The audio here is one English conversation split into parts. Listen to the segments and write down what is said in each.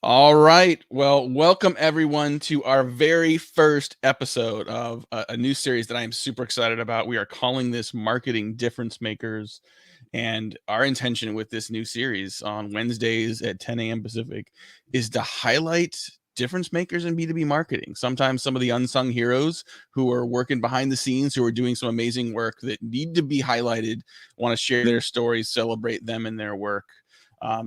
All right. Well, welcome everyone to our very first episode of a new series that I am super excited about. We are calling this Marketing Difference Makers. And our intention with this new series on Wednesdays at 10 a.m. Pacific is to highlight difference makers in B2B marketing. Sometimes some of the unsung heroes who are working behind the scenes, who are doing some amazing work that need to be highlighted, want to share their stories, celebrate them and their work.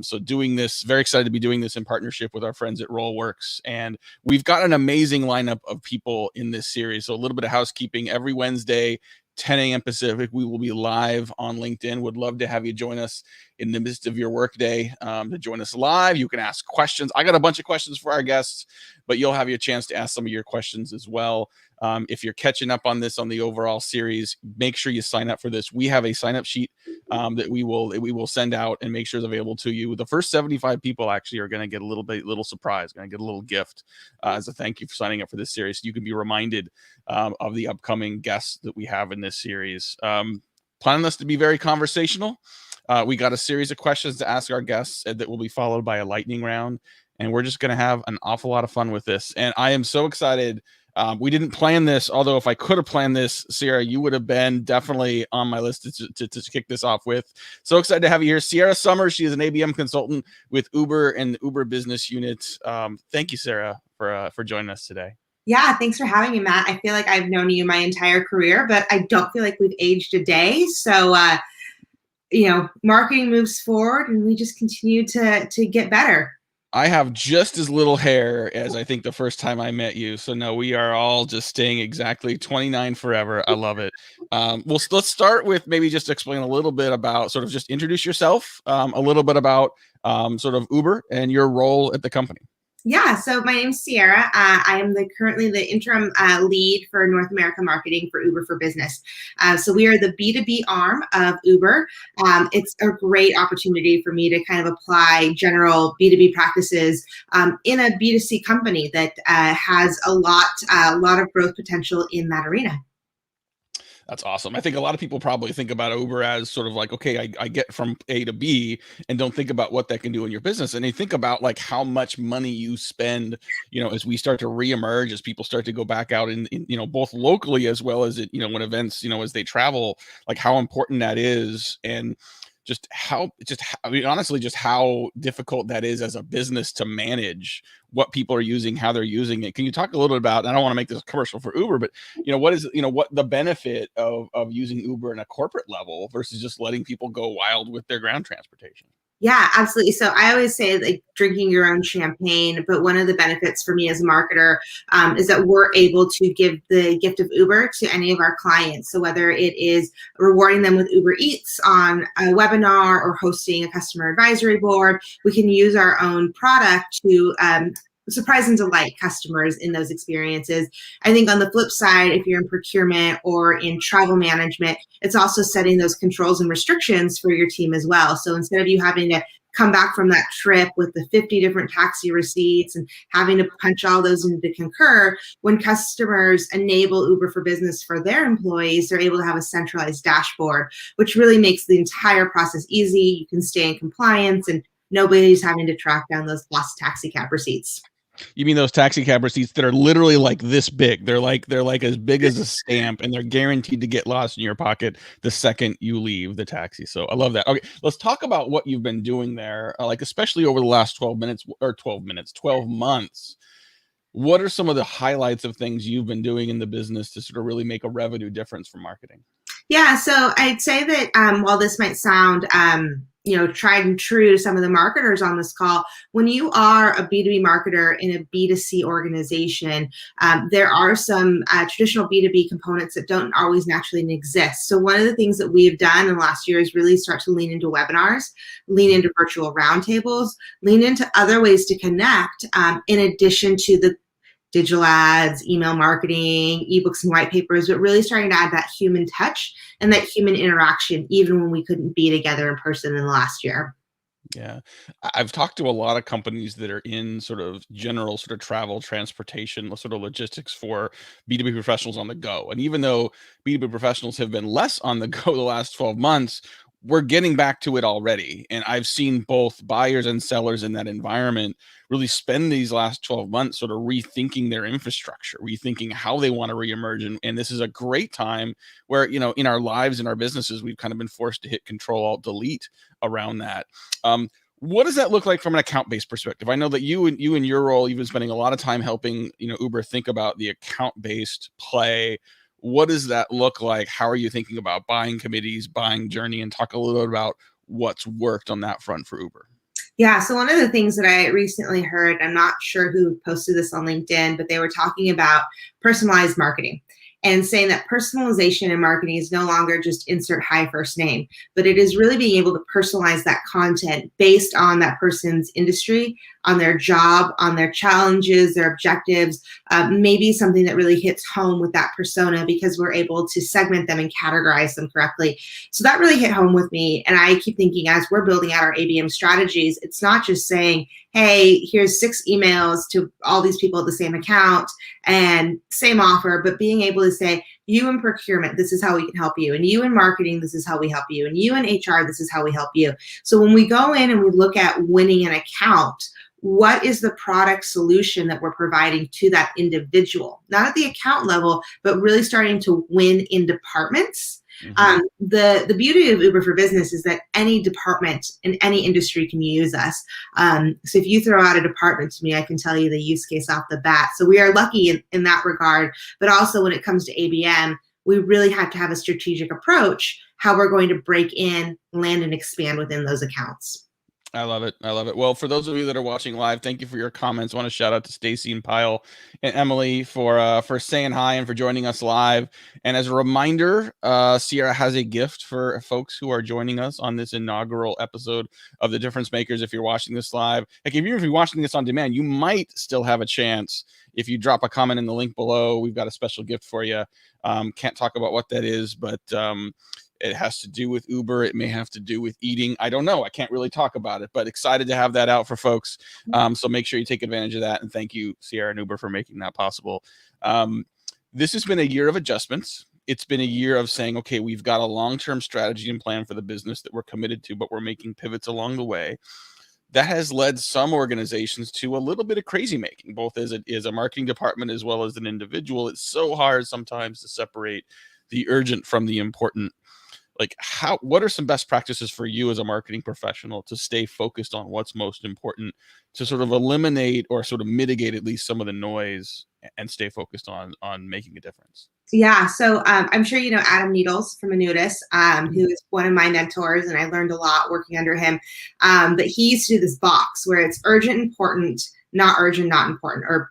So doing this, very excited to be doing this in partnership with our friends at Rollworks. And we've got an amazing lineup of people in this series. So a little bit of housekeeping. Every Wednesday, 10 a.m. Pacific, we will be live on LinkedIn. Would love to have you join us in the midst of your workday to join us live. You can ask questions. I got a bunch of questions for our guests, but you'll have your chance to ask some of your questions as well. If you're catching up on this on the overall series, make sure you sign up for this. We have a sign up sheet that we will send out and make sure it's available to you. The first 75 people actually are going to get a little surprise, going to get a little gift as a thank you for signing up for this series. So you can be reminded of the upcoming guests that we have in this series. Planning this to be very conversational. We got a series of questions to ask our guests that will be followed by a lightning round. And we're just going to have an awful lot of fun with this. And I am so excited. We didn't plan this, although if I could have planned this, Sierra, you would have been definitely on my list to kick this off with. So excited to have you here. Sierra Summers, she is an ABM consultant with Uber and the Uber business unit. Thank you, Sarah, for joining us today. Yeah, thanks for having me, Matt. I feel like I've known you my entire career, but I don't feel like we've aged a day. So, marketing moves forward and we just continue to get better. I have just as little hair as I think the first time I met you. So no, we are all just staying exactly 29 forever. I love it. Let's start with maybe just explain a little bit about sort of just introduce yourself, a little bit about sort of Uber and your role at the company. Yeah, so my name's Sierra. I am currently the interim lead for North America marketing for Uber for Business. So we are the B2B arm of Uber. It's a great opportunity for me to kind of apply general B2B practices in a B2C company that has a lot of growth potential in that arena. That's awesome. I think a lot of people probably think about Uber as sort of like, okay, I get from A to B and don't think about what that can do in your business. And they think about like how much money you spend, as we start to reemerge, as people start to go back out in both locally as well as when events, as they travel, like how important that is. And honestly, just how difficult that is as a business to manage what people are using, how they're using it. Can you talk a little bit about, I don't want to make this a commercial for Uber, but what the benefit of using Uber in a corporate level versus just letting people go wild with their ground transportation? Yeah, absolutely. So I always say like drinking your own champagne, but one of the benefits for me as a marketer is that we're able to give the gift of Uber to any of our clients. So whether it is rewarding them with Uber Eats on a webinar or hosting a customer advisory board, we can use our own product to surprise and delight customers in those experiences. I think on the flip side, if you're in procurement or in travel management, it's also setting those controls and restrictions for your team as well. So instead of you having to come back from that trip with the 50 different taxi receipts and having to punch all those into Concur, when customers enable Uber for Business for their employees, they're able to have a centralized dashboard, which really makes the entire process easy. You can stay in compliance and nobody's having to track down those lost taxi cab receipts. You mean those taxi cab receipts that are literally like this big? They're like as big as a stamp, and they're guaranteed to get lost in your pocket the second you leave the taxi. So I love that. Okay, let's talk about what you've been doing there, like especially over the last 12 months. What are some of the highlights of things you've been doing in the business to sort of really make a revenue difference for marketing? Yeah, so I'd say that while this might sound tried and true to some of the marketers on this call, when you are a B2B marketer in a B2C organization, there are some traditional B2B components that don't always naturally exist. So one of the things that we have done in the last year is really start to lean into webinars, lean into virtual roundtables, lean into other ways to connect in addition to the digital ads, email marketing, ebooks and white papers, but really starting to add that human touch and that human interaction, even when we couldn't be together in person in the last year. Yeah. I've talked to a lot of companies that are in sort of general sort of travel, transportation, sort of logistics for B2B professionals on the go. And even though B2B professionals have been less on the go the last 12 months, we're getting back to it already. And I've seen both buyers and sellers in that environment really spend these last 12 months sort of rethinking their infrastructure, rethinking how they want to reemerge. And this is a great time where, in our lives, in our businesses, we've kind of been forced to hit Control Alt Delete around that. What does that look like from an account-based perspective? I know that you in your role, you've been spending a lot of time helping, Uber think about the account-based play. What does that look like? How are you thinking about buying committees, buying journey, and talk a little bit about what's worked on that front for Uber? Yeah, so one of the things that I recently heard, I'm not sure who posted this on LinkedIn, but they were talking about personalized marketing and saying that personalization in marketing is no longer just insert hi first name, but it is really being able to personalize that content based on that person's industry, on their job, on their challenges, their objectives, maybe something that really hits home with that persona because we're able to segment them and categorize them correctly. So that really hit home with me. And I keep thinking as we're building out our ABM strategies, it's not just saying, hey, here's 6 emails to all these people at the same account and same offer, but being able to say, you in procurement, this is how we can help you. And you in marketing, this is how we help you. And you in HR, this is how we help you. So when we go in and we look at winning an account, what is the product solution that we're providing to that individual? Not at the account level, but really starting to win in departments. The beauty of Uber for Business is that any department in any industry can use us. So if you throw out a department to me, I can tell you the use case off the bat. So we are lucky in that regard. But also when it comes to ABM, we really have to have a strategic approach, how we're going to break in, land, and expand within those accounts. I love it. I love it. Well, for those of you that are watching live, thank you for your comments. I want to shout out to Stacy and Pyle and Emily for saying hi and for joining us live. And as a reminder, Sierra has a gift for folks who are joining us on this inaugural episode of The Difference Makers. If you're watching this live, like even if you're watching this on demand, you might still have a chance. If you drop a comment in the link below, we've got a special gift for you. Can't talk about what that is, but it has to do with Uber. It may have to do with eating. I don't know. I can't really talk about it, but excited to have that out for folks. So make sure you take advantage of that. And thank you, Sierra and Uber, for making that possible. This has been a year of adjustments. It's been a year of saying, okay, we've got a long-term strategy and plan for the business that we're committed to, but we're making pivots along the way. That has led some organizations to a little bit of crazy making, both as a marketing department as well as an individual. It's so hard sometimes to separate the urgent from the important. Like what are some best practices for you as a marketing professional to stay focused on what's most important, to sort of eliminate or sort of mitigate at least some of the noise and stay focused on making a difference? Yeah, so I'm sure you know Adam Needles from Anudis, who is one of my mentors, and I learned a lot working under him. But he used to do this box where it's urgent, important, not urgent, not important, or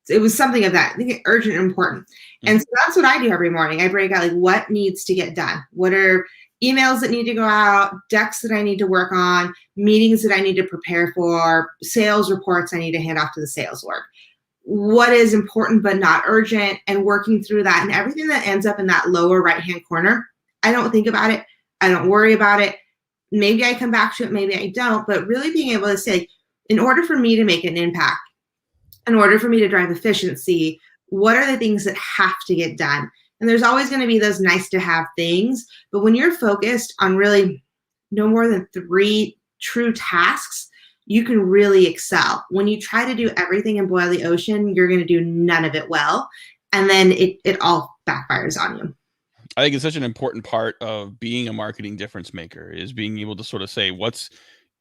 it was something of that. I think urgent and important. And so that's what I do every morning. I break out like what needs to get done. What are emails that need to go out, decks that I need to work on, meetings that I need to prepare for, sales reports I need to hand off to the sales org. What is important but not urgent, and working through that, and everything that ends up in that lower right-hand corner. I don't think about it. I don't worry about it. Maybe I come back to it, maybe I don't, but really being able to say, in order for me to make an impact, in order for me to drive efficiency, what are the things that have to get done? And there's always going to be those nice to have things. But when you're focused on really no more than 3 true tasks, you can really excel. When you try to do everything and boil the ocean, you're going to do none of it well. And then it all backfires on you. I think it's such an important part of being a marketing difference maker is being able to sort of say what's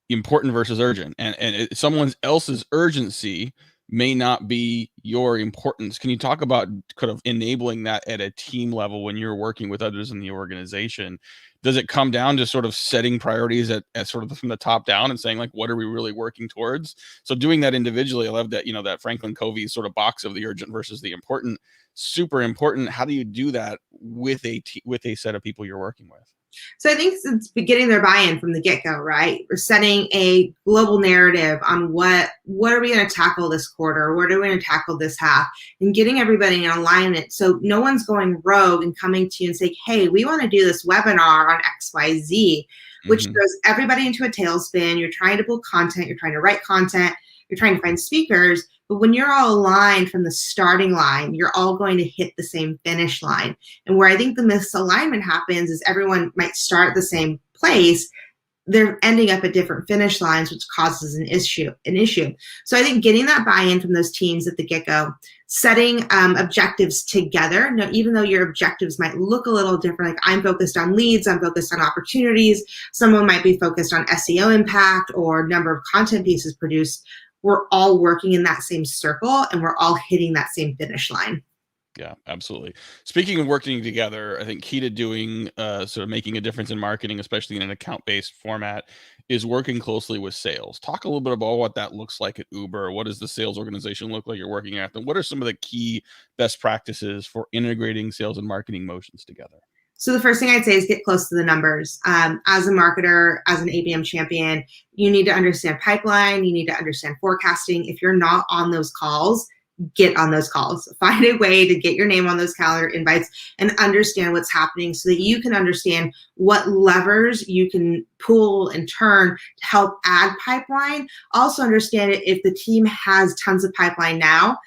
important versus urgent. And someone else's urgency may not be your importance. Can you talk about kind of enabling that at a team level when you're working with others in the organization? Does it come down to sort of setting priorities at sort of from the top down and saying like, what are we really working towards? So doing that individually, I love that, that Franklin Covey sort of box of the urgent versus the important, super important. How do you do that with a set of people you're working with? So I think it's getting their buy-in from the get-go, right? We're setting a global narrative on what are we going to tackle this quarter? What are we going to tackle this half? And getting everybody in alignment so no one's going rogue and coming to you and saying, hey, we want to do this webinar on XYZ, which throws everybody into a tailspin. You're trying to build content. You're trying to write content. You're trying to find speakers. But when you're all aligned from the starting line, you're all going to hit the same finish line. And where I think the misalignment happens is everyone might start at the same place, they're ending up at different finish lines, which causes an issue. So I think getting that buy-in from those teams at the get-go, setting objectives together. Now, even though your objectives might look a little different, like I'm focused on leads, I'm focused on opportunities, someone might be focused on SEO impact or number of content pieces produced. We're all working in that same circle and we're all hitting that same finish line. Yeah, absolutely. Speaking of working together, I think key to doing sort of making a difference in marketing, especially in an account-based format, is working closely with sales. Talk a little bit about what that looks like at Uber. What does the sales organization look like you're working at? And what are some of the key best practices for integrating sales and marketing motions together? So the first thing I'd say is get close to the numbers. As a marketer, as an ABM champion, you need to understand pipeline. You need to understand forecasting. If you're not on those calls, get on those calls. Find a way to get your name on those calendar invites and understand what's happening so that you can understand what levers you can pull and turn to help add pipeline. Also understand if the team has tons of pipeline now,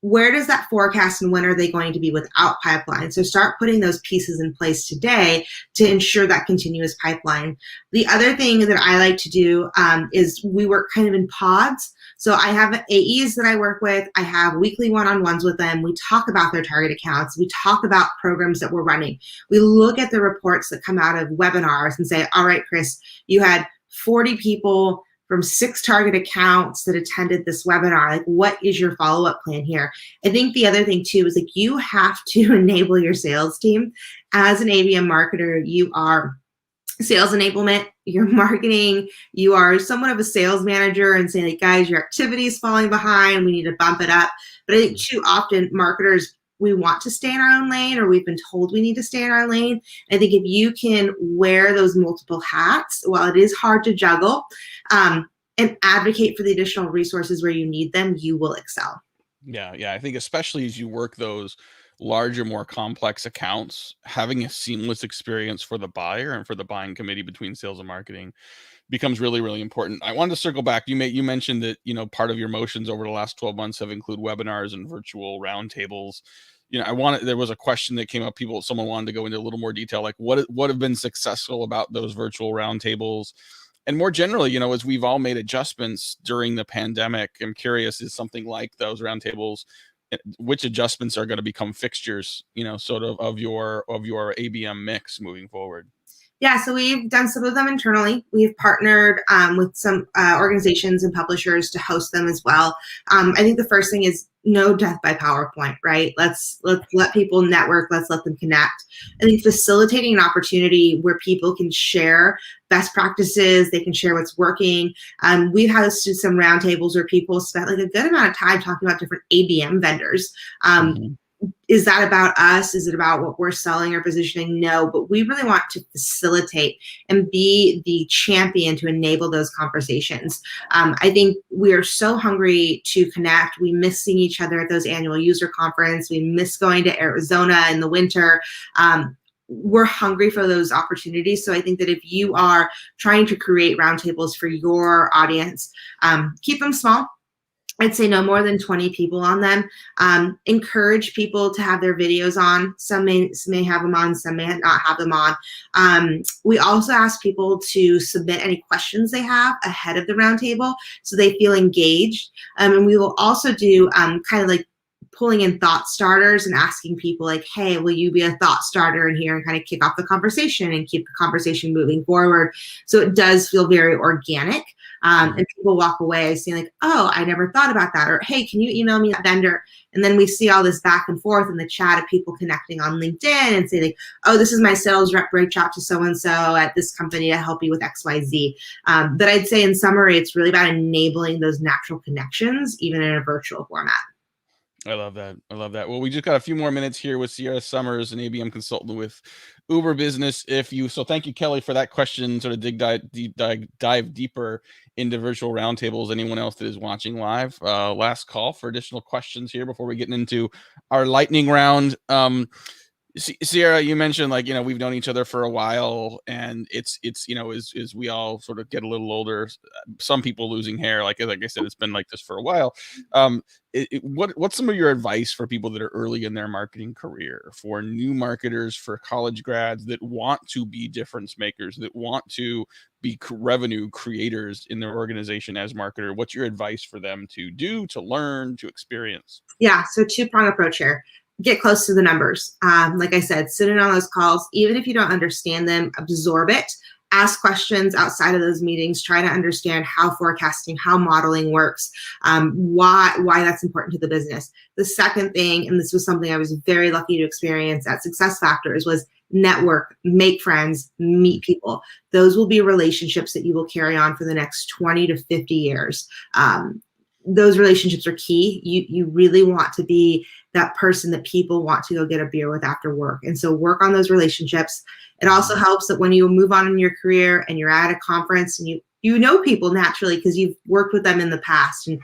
where does that forecast and when are they going to be without pipeline? So start putting those pieces in place today to ensure that continuous pipeline. The other thing that I like to do is we work kind of in pods. So I have AEs that I work with. I have weekly one-on-ones with them. We talk about their target accounts. We talk about programs that we're running. We look at the reports that come out of webinars and say, all right, Chris, you had 40 people from 6 target accounts that attended this webinar. Like, what is your follow-up plan here? I think the other thing too is like you have to enable your sales team. As an ABM marketer, you are sales enablement, you're marketing, you are somewhat of a sales manager and saying like, guys, your activity is falling behind, we need to bump it up. But I think too often marketers, we want to stay in our own lane or we've been told we need to stay in our lane. I think if you can wear those multiple hats, while it is hard to juggle, and advocate for the additional resources where you need them, you will excel. Yeah, I think especially as you work those larger, more complex accounts, having a seamless experience for the buyer and for the buying committee between sales and marketing becomes really, really important. I wanted to circle back. You mentioned that, part of your motions over the last 12 months have included webinars and virtual roundtables. There was a question that came up. Someone wanted to go into a little more detail, like what have been successful about those virtual roundtables? And more generally, as we've all made adjustments during the pandemic, I'm curious, is something like those roundtables, which adjustments are going to become fixtures, sort of your ABM mix moving forward? Yeah, so we've done some of them internally. We've partnered with some organizations and publishers to host them as well. I think the first thing is no death by PowerPoint, right? Let's let people network. Let's let them connect. I think facilitating an opportunity where people can share best practices, they can share what's working. We've hosted some roundtables where people spent like a good amount of time talking about different ABM vendors. Is that about us? Is it about what we're selling or positioning? No, but we really want to facilitate and be the champion to enable those conversations. I think we are so hungry to connect. We miss seeing each other at those annual user conference. We miss going to Arizona in the winter. We're hungry for those opportunities. So I think that if you are trying to create roundtables for your audience, keep them small. I'd say no more than 20 people on them. Encourage people to have their videos on. Some may have them on, some may not have them on. We also ask people to submit any questions they have ahead of the roundtable so they feel engaged. And we will also do kind of like pulling in thought starters and asking people like, hey, will you be a thought starter in here and kind of kick off the conversation and keep the conversation moving forward. So it does feel very organic. And people walk away saying like, oh, I never thought about that. Or, hey, can you email me that vendor? And then we see all this back and forth in the chat of people connecting on LinkedIn and say like, oh, this is my sales rep, reach out to so-and-so at this company to help you with XYZ. But I'd say in summary, it's really about enabling those natural connections, even in a virtual format. I love that. Well, we just got a few more minutes here with Sierra Summers, an ABM consultant with Uber Business. So thank you, Kelly, for that question. Sort of dive deeper into virtual roundtables. Anyone else that is watching live, last call for additional questions here before we get into our lightning round. Sierra, you mentioned like, we've known each other for a while, and it's as we all sort of get a little older, some people losing hair, like I said, it's been like this for a while. What's some of your advice for people that are early in their marketing career, for new marketers, for college grads that want to be difference makers, that want to be revenue creators in their organization as marketer? What's your advice for them to do, to learn, to experience? Yeah, so two-prong approach here. Get close to the numbers. Like I said, sit in on those calls. Even if you don't understand them, absorb it. Ask questions outside of those meetings. Try to understand how forecasting, how modeling works, why that's important to the business. The second thing, and this was something I was very lucky to experience at SuccessFactors, was network, make friends, meet people. Those will be relationships that you will carry on for the next 20 to 50 years. Those relationships are key. You really want to be that person that people want to go get a beer with after work. And so work on those relationships. It also helps that when you move on in your career and you're at a conference and you know people naturally because you've worked with them in the past. And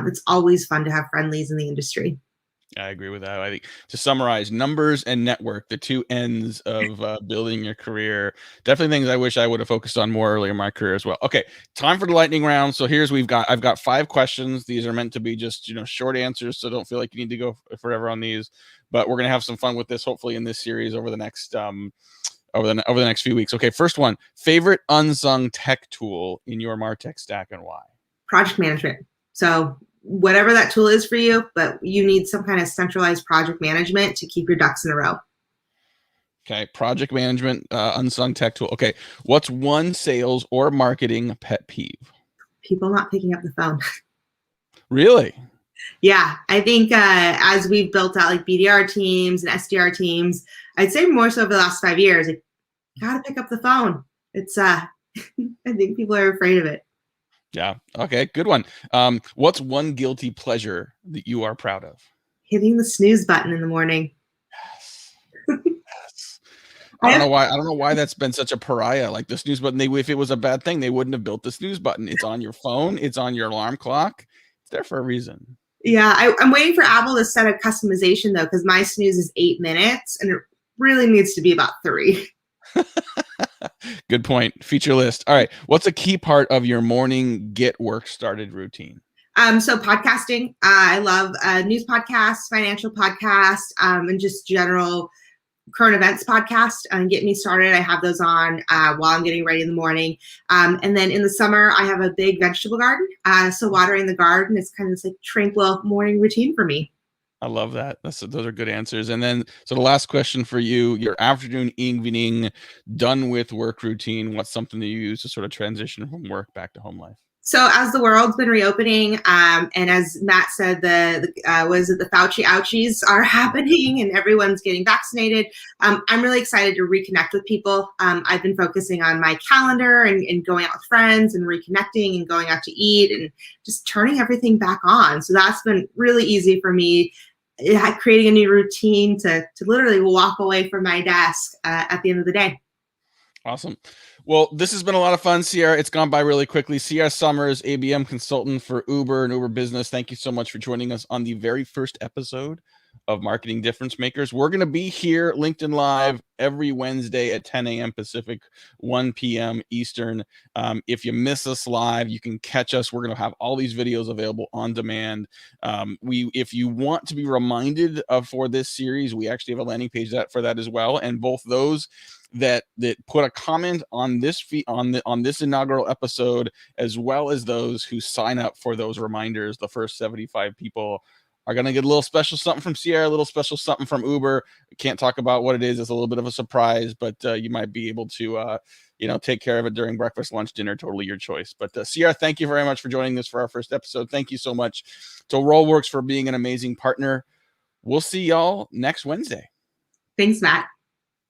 it's always fun to have friendlies in the industry. I agree with that. I think, to summarize, numbers and network, the two ends of building your career, definitely things I wish I would have focused on more earlier in my career as well. Okay, time for the lightning round. So I've got 5 questions. These are meant to be just short answers, so don't feel like you need to go forever on these. But we're gonna have some fun with this, hopefully, in this series over the next over the next few weeks. Okay, first one: favorite unsung tech tool in your MarTech stack and why? Project management. So whatever that tool is for you, but you need some kind of centralized project management to keep your ducks in a row. Okay, project management, unsung tech tool. Okay, what's one sales or marketing pet peeve? People not picking up the phone. Really? Yeah, I think as we've built out like BDR teams and SDR teams, I'd say more so over the last 5 years, like, gotta pick up the phone. It's I think people are afraid of it. Yeah. Okay, good one. What's one guilty pleasure that you are proud of? Hitting the snooze button in the morning. Yes. Yes. I don't know why that's been such a pariah. Like the snooze button, if it was a bad thing, they wouldn't have built the snooze button. It's on your phone. It's on your alarm clock. It's there for a reason. Yeah, I'm waiting for Apple to set a customization though, because my snooze is 8 minutes and it really needs to be about 3. Good point. Feature list. All right. What's a key part of your morning get work started routine? So podcasting. I love news podcasts, financial podcasts, and just general current events podcast and get me started. I have those on while I'm getting ready in the morning. And then in the summer, I have a big vegetable garden. So watering the garden is kind of this like tranquil morning routine for me. I love that. Those are good answers. And then, so the last question for you: your afternoon, evening, done with work routine. What's something that you use to sort of transition from work back to home life? So as the world's been reopening, and as Matt said, the Fauci ouchies are happening and everyone's getting vaccinated. I'm really excited to reconnect with people. I've been focusing on my calendar and going out with friends and reconnecting and going out to eat and just turning everything back on. So that's been really easy for me, creating a new routine to literally walk away from my desk at the end of the day. Awesome. Well, this has been a lot of fun, Sierra. It's gone by really quickly. Sierra Summers, ABM consultant for Uber and Uber Business. Thank you so much for joining us on the very first episode of Marketing Difference Makers. We're going to be here, LinkedIn Live, every Wednesday at 10 a.m. Pacific, 1 p.m. Eastern. If you miss us live, you can catch us. We're going to have all these videos available on demand. If you want to be reminded for this series, we actually have a landing page for that as well. And both those that put a comment on this on this inaugural episode, as well as those who sign up for those reminders, the first 75 people are going to get a little special something from Sierra, a little special something from Uber. I can't talk about what it is. It's a little bit of a surprise, but you might be able to take care of it during breakfast, lunch, dinner, totally your choice. But Sierra, thank you very much for joining us for our first episode. Thank you so much to Rollworks for being an amazing partner. We'll see y'all next Wednesday. Thanks, Matt.